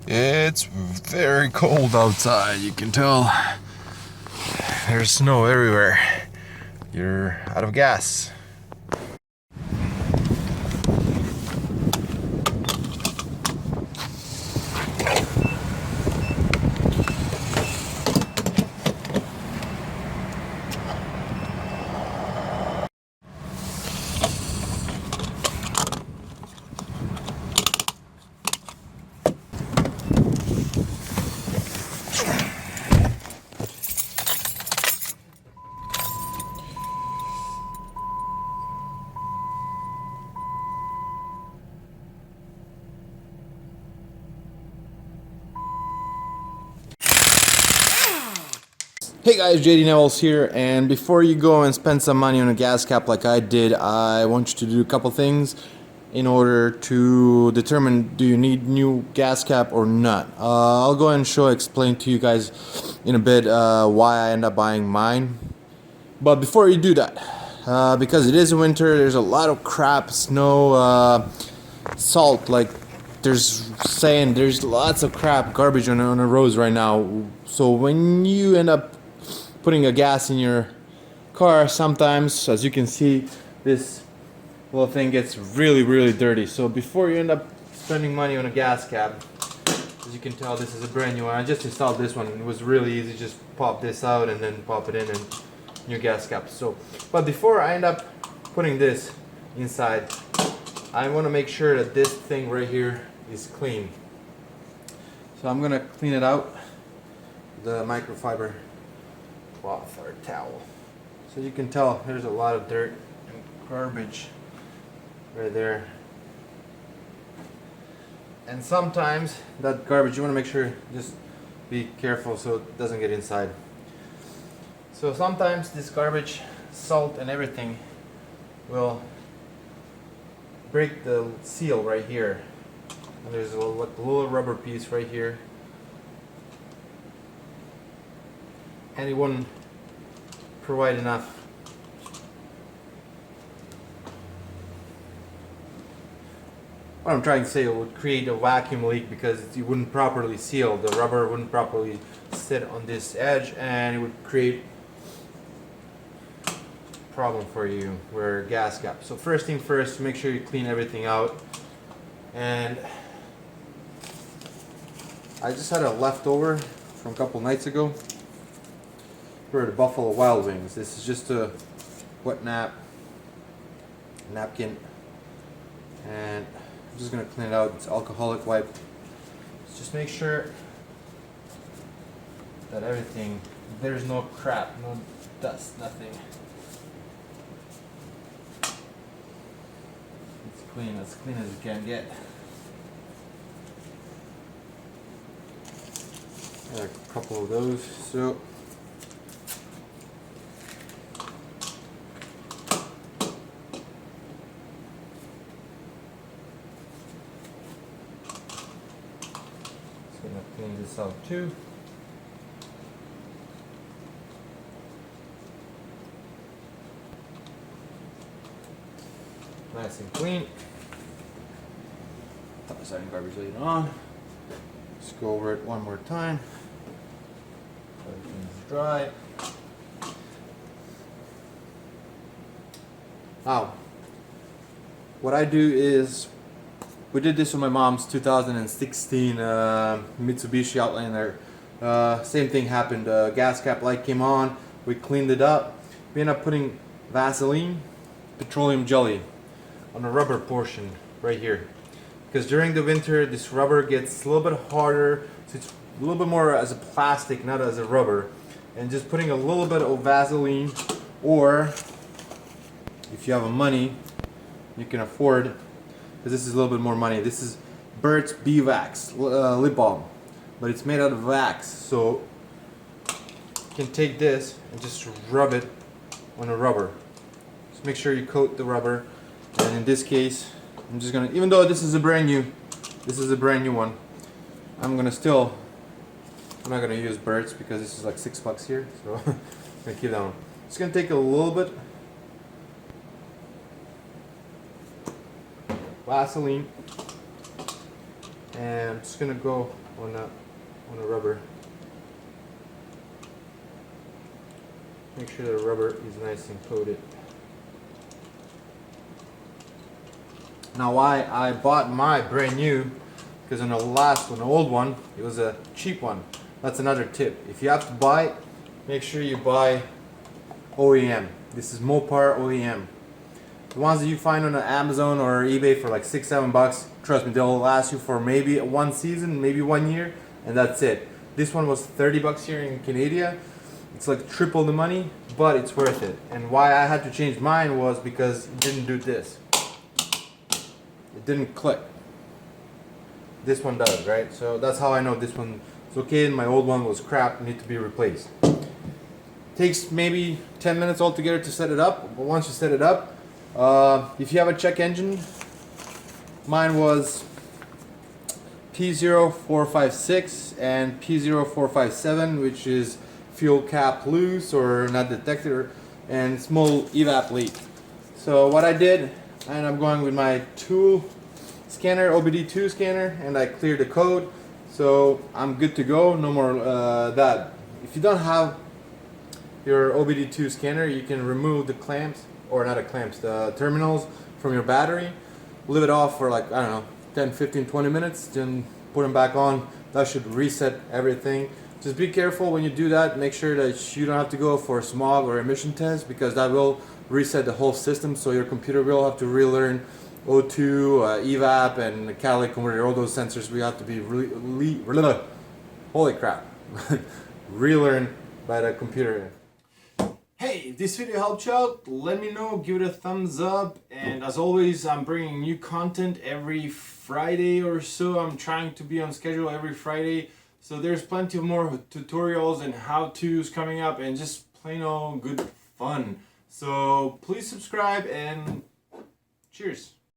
It's very cold outside, you can tell. There's snow everywhere. You're out of gas. Hey guys, JD Nevels here, and before you go and spend some money on a gas cap like I did, I want you to do a couple things in order to determine do you need new gas cap or not. I'll go ahead and explain to you guys in a bit why I end up buying mine. But before you do that, because it is winter, there's a lot of crap, snow, salt, like there's sand, there's lots of crap, garbage on the roads right now. So when you end up putting a gas in your car, sometimes, as you can see, this little thing gets really dirty. So before you end up spending money on a gas cap, as you can tell, this is a brand new one. I just installed this one. It was really easy. Just pop this out and then pop it in and new gas cap. So, but before I end up putting this inside, I want to make sure that this thing right here is clean. So I'm gonna clean it out, the microfiber cloth or towel. So you can tell there's a lot of dirt and garbage right there. And sometimes that garbage, you want to make sure, just be careful so it doesn't get inside. So sometimes this garbage, salt and everything will break the seal right here. And there's a little rubber piece right here. And it wouldn't provide enough what I'm trying to say, it would create a vacuum leak because it wouldn't properly seal. The rubber wouldn't properly sit on this edge and it would create a problem for you where gas cap. So first thing first, make sure you clean everything out. And I just had a leftover from a couple nights ago for the Buffalo Wild Wings. This is just a wet napkin, and I'm just gonna clean it out. It's alcoholic wipe. Just make sure that everything, there's no crap, no dust, nothing. It's clean as you can get. Got a couple of those, so gonna clean this out too. Nice and clean. Put this out in garbage later on. Just go over it one more time. Everything's dry. Now, what I do is, we did this with my mom's 2016 Mitsubishi Outlander. Same thing happened. Gas cap light came on. We cleaned it up. We ended up putting Vaseline, petroleum jelly on the rubber portion right here. Because during the winter, this rubber gets a little bit harder. So it's a little bit more as a plastic, not as a rubber. And just putting a little bit of Vaseline, or if you have money, you can afford, because this is a little bit more money. This is Burt's Beeswax lip balm, but it's made out of wax, so you can take this and just rub it on a rubber. Just make sure you coat the rubber. And in this case, I'm just gonna, even though this is a brand new one, I'm not gonna use Burt's because this is like $6 here, so I'm gonna keep that one. Just gonna take a little bit Vaseline and I'm just gonna go on a rubber. Make sure the rubber is nice and coated. Now why I bought my brand new, because on the last one, the old one, it was a cheap one. That's another tip. If you have to buy it, make sure you buy OEM. This is Mopar OEM. The ones that you find on Amazon or eBay for like $6-7, trust me, they'll last you for maybe one season, maybe 1 year, and that's it. This one was $30 here in Canada. It's like triple the money, but it's worth it. And why I had to change mine was because it didn't do this. It didn't click. This one does, right? So that's how I know this one is okay and my old one was crap, need to be replaced. Takes maybe 10 minutes altogether to set it up, but once you set it up, if you have a check engine, mine was P0456 and P0457, which is fuel cap loose or not detected, and small evap leak. So what I did, and I'm going with my tool scanner, OBD2 scanner, and I cleared the code, so I'm good to go. No more that. If you don't have your OBD2 scanner, you can remove the clamps, or not the clamps, the terminals from your battery, leave it off for like, I don't know, 10, 15, 20 minutes, then put them back on. That should reset everything. Just be careful when you do that. Make sure that you don't have to go for a smog or emission test, because that will reset the whole system, so your computer will have to relearn O2, evap, and catalytic converter. All those sensors we have to be holy crap, relearn by the computer. Hey, if this video helped you out, let me know, give it a thumbs up, and as always, I'm bringing new content every Friday or so. I'm trying to be on schedule every Friday, so there's plenty of more tutorials and how-tos coming up, and just plain old good fun. So please subscribe, and cheers.